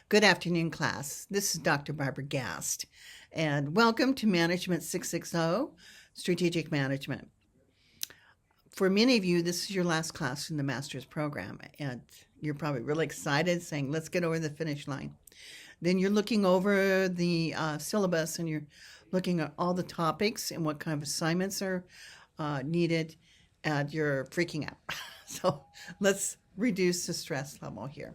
Good afternoon, class. This is Dr. Barbara Gast, and welcome to Management 660, Strategic Management. For many of you, this is your last class in the master's program, and you're probably really excited, saying, let's get over the finish line. Then you're looking over the syllabus, and you're looking at all the topics and what kind of assignments are needed, and you're freaking out. So let's reduce the stress level here.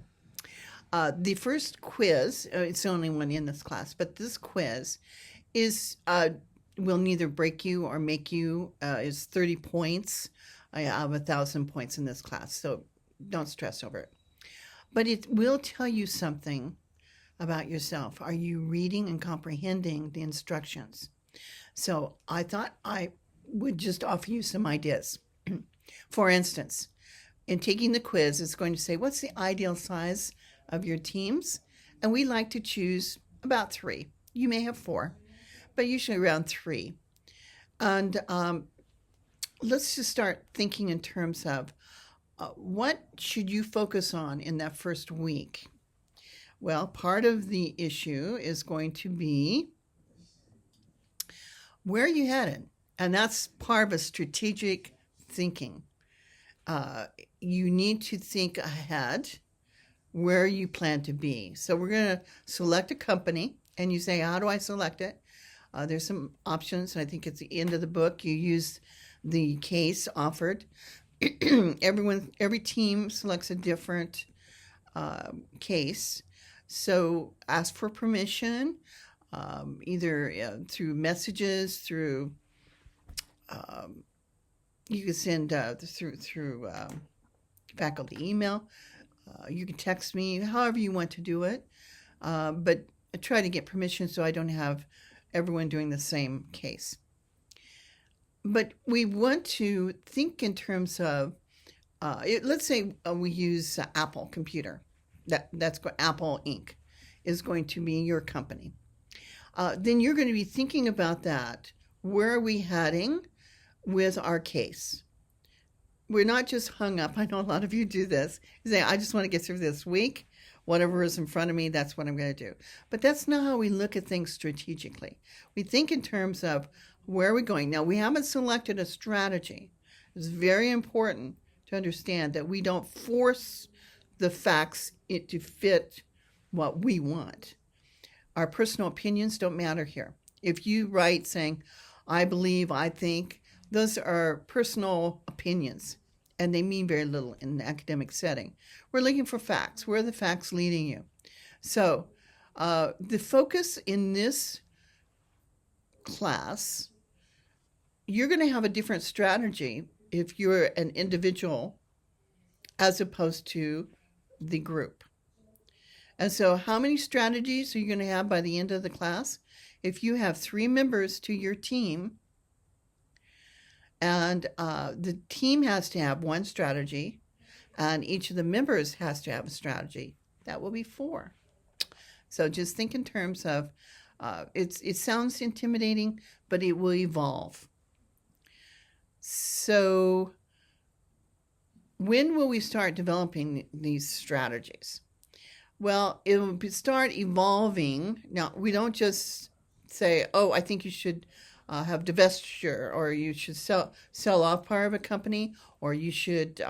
The first quiz, it's the only one in this class, but this quiz is will neither break you or make you, is 30 points. I have 1,000 points in this class, so don't stress over it. But it will tell you something about yourself. Are you reading and comprehending the instructions? So I thought I would just offer you some ideas. For instance, in taking the quiz, it's going to say, what's the ideal size of your teams? And we like to choose about 3. You may have 4, but usually around 3. And let's just start thinking in terms of what should you focus on in that first week? Well, part of the issue is going to be where are you headed? And that's part of a strategic thinking. You need to think ahead where you plan to be. So we're going to select a company, and you say, how do I select it? There's some options. I think at the end of the book, you use the case offered. Every team selects a different case. So ask for permission, either through messages, through you can send through faculty email. You can text me, however you want to do it, but try to get permission so I don't have everyone doing the same case. But we want to think in terms of, let's say we use Apple Computer. That's Apple Inc. is going to be your company. Then you're going to be thinking about that. Where are we heading with our case? We're not just hung up. I know a lot of you do this. You say, I just want to get through this week. Whatever is in front of me, that's what I'm going to do. But that's not how we look at things strategically. We think in terms of where are we going. Now, we haven't selected a strategy. It's very important to understand that we don't force the facts to fit what we want. Our personal opinions don't matter here. If you write saying, I believe, I think, those are personal opinions, and they mean very little in an academic setting. We're looking for facts. Where are the facts leading you? So the focus in this class, you're going to have a different strategy if you're an individual as opposed to the group. And so how many strategies are you going to have by the end of the class? If you have 3 members to your team, and the team has to have 1 strategy, and each of the members has to have a strategy, that will be 4. So just think in terms of, it sounds intimidating, but it will evolve. So when will we start developing these strategies? Well, it will start evolving. Now, we don't just say, oh, I think you should have divestiture, or you should sell off part of a company, or you should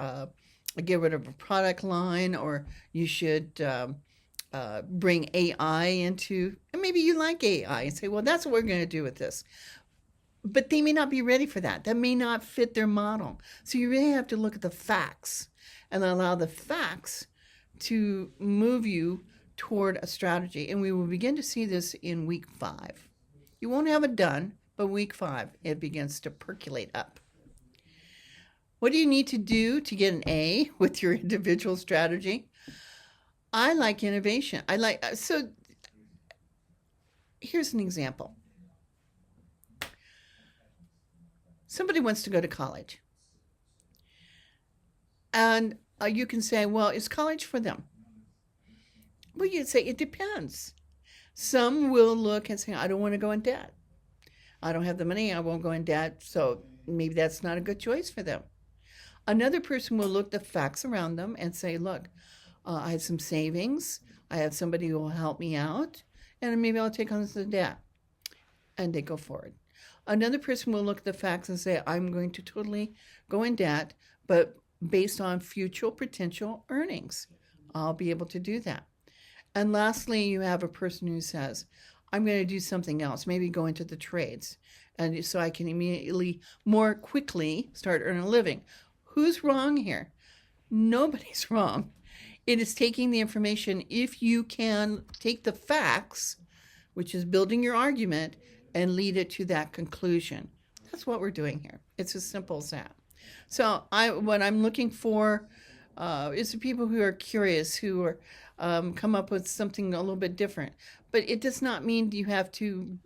get rid of a product line, or you should bring AI into, and maybe you like AI and say, well, that's what we're going to do with this. But they may not be ready for that. That may not fit their model. So you really have to look at the facts and allow the facts to move you toward a strategy. And we will begin to see this in week 5. You won't have it done, but week 5, it begins to percolate up. What do you need to do to get an A with your individual strategy? I like innovation. So here's an example. Somebody wants to go to college. And you can say, well, is college for them? Well, you'd say, it depends. Some will look and say, I don't want to go in debt. I don't have the money, I won't go in debt, so maybe that's not a good choice for them. Another person will look the facts around them and say, look, I have some savings. I have somebody who will help me out, and maybe I'll take on some debt. And they go forward. Another person will look at the facts and say, I'm going to totally go in debt, but based on future potential earnings, I'll be able to do that. And lastly, you have a person who says, I'm going to do something else, maybe go into the trades, and so I can immediately, more quickly, start earning a living. Who's wrong here? Nobody's wrong. It is taking the information, if you can take the facts, which is building your argument, and lead it to that conclusion. That's what we're doing here. It's as simple as that. So what I'm looking for is the people who are curious, who are come up with something a little bit different. But it does not mean you have to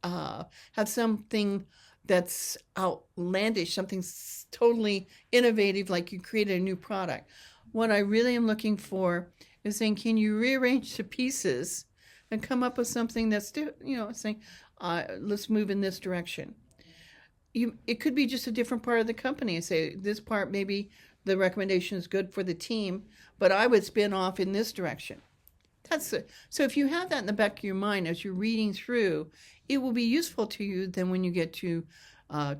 have something that's outlandish, something totally innovative, like you created a new product. What I really am looking for is saying, can you rearrange the pieces and come up with something that's, saying, let's move in this direction. It could be just a different part of the company and say, this part, maybe the recommendation is good for the team, but I would spin off in this direction. So if you have that in the back of your mind as you're reading through, it will be useful to you then when you get to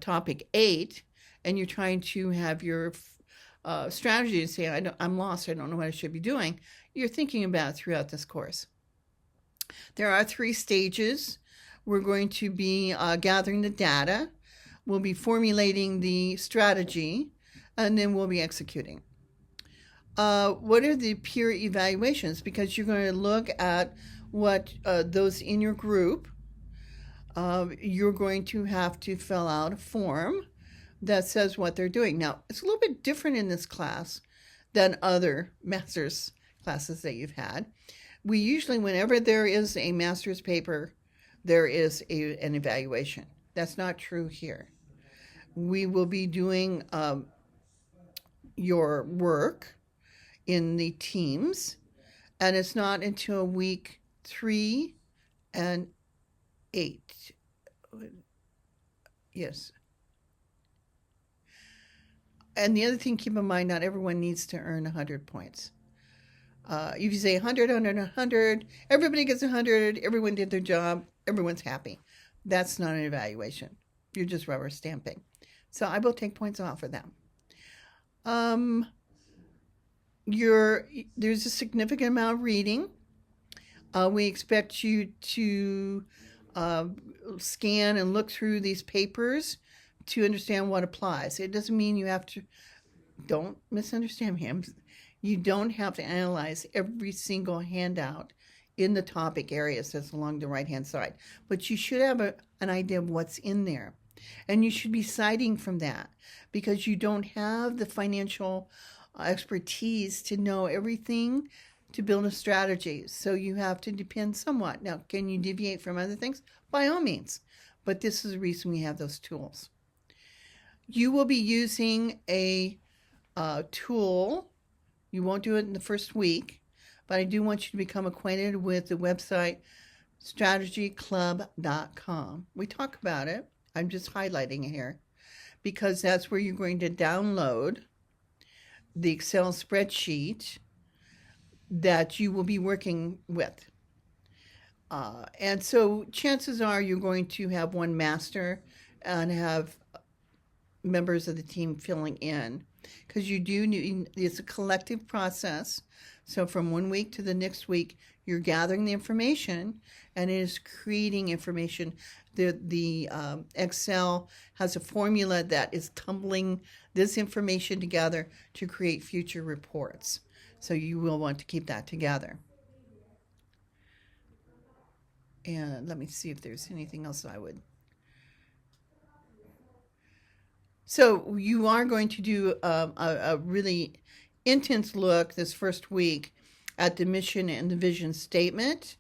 topic 8 and you're trying to have your strategy and say, I'm lost, I don't know what I should be doing. You're thinking about it throughout this course. There are 3 stages. We're going to be gathering the data. We'll be formulating the strategy, and then we'll be executing. What are the peer evaluations? Because you're going to look at what those in your group, you're going to have to fill out a form that says what they're doing. Now, it's a little bit different in this class than other master's classes that you've had. We usually, whenever there is a master's paper, there is an evaluation. That's not true here. We will be doing your work in the teams, and it's not until week 3 and 8. Yes. And the other thing, keep in mind, not everyone needs to earn 100 points. If you say 100, 100, 100, everybody gets 100, everyone did their job, everyone's happy. That's not an evaluation. You're just rubber stamping. So I will take points off for them. There's a significant amount of reading. We expect you to scan and look through these papers to understand what applies. It doesn't mean you have to, don't misunderstand me. You don't have to analyze every single handout in the topic areas that's along the right-hand side. But you should have an idea of what's in there. And you should be citing from that because you don't have the financial expertise to know everything to build a strategy. So you have to depend somewhat. Now, can you deviate from other things? By all means. But this is the reason we have those tools. You will be using a tool. You won't do it in the first week, but I do want you to become acquainted with the website strategyclub.com. We talk about it. I'm just highlighting it here because that's where you're going to download the Excel spreadsheet that you will be working with. And so chances are you're going to have one master and have members of the team filling in because you do need, it's a collective process. So from one week to the next week, you're gathering the information and it is creating information. The Excel has a formula that is tumbling this information together to create future reports. So you will want to keep that together. And let me see if there's anything else I would. So you are going to do a really intense look this first week at the mission and the vision statement,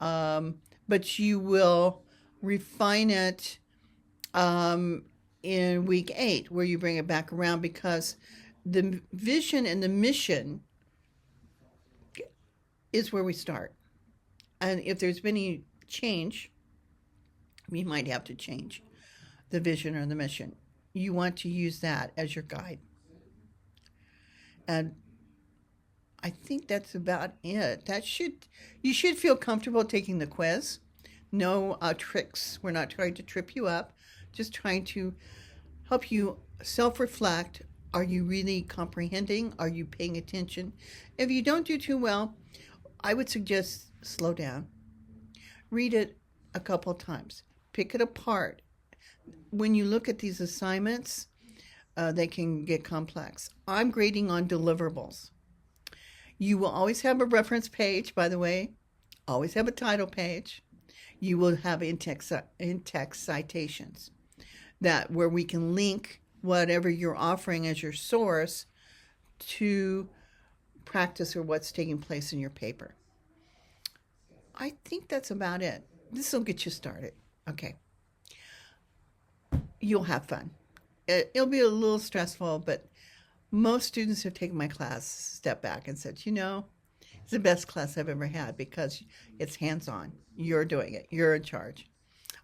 but you will refine it in week 8 where you bring it back around because the vision and the mission is where we start. And if there's been any change, we might have to change the vision or the mission. You want to use that as your guide. And I think that's about it. You should feel comfortable taking the quiz. No tricks. We're not trying to trip you up, just trying to help you self reflect. Are you really comprehending? Are you paying attention? If you don't do too well, I would suggest slow down. Read it a couple times. Pick it apart. When you look at these assignments, they can get complex. I'm grading on deliverables. You will always have a reference page, by the way, always have a title page. You will have in-text citations that where we can link whatever you're offering as your source to practice or what's taking place in your paper. I think that's about it. This will get you started. Okay. You'll have fun. It'll be a little stressful, but most students who have taken my class step back and said, it's the best class I've ever had because it's hands-on. You're doing it. You're in charge.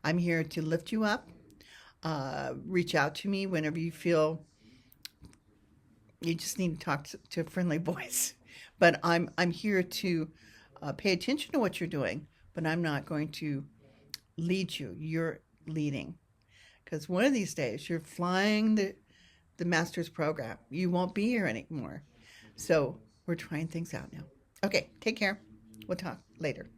I'm here to lift you up. Reach out to me whenever you feel you just need to talk to a friendly voice. But I'm here to pay attention to what you're doing, but I'm not going to lead you. You're leading. Because one of these days, you're flying the master's program. You won't be here anymore. So we're trying things out now. Okay, take care. We'll talk later.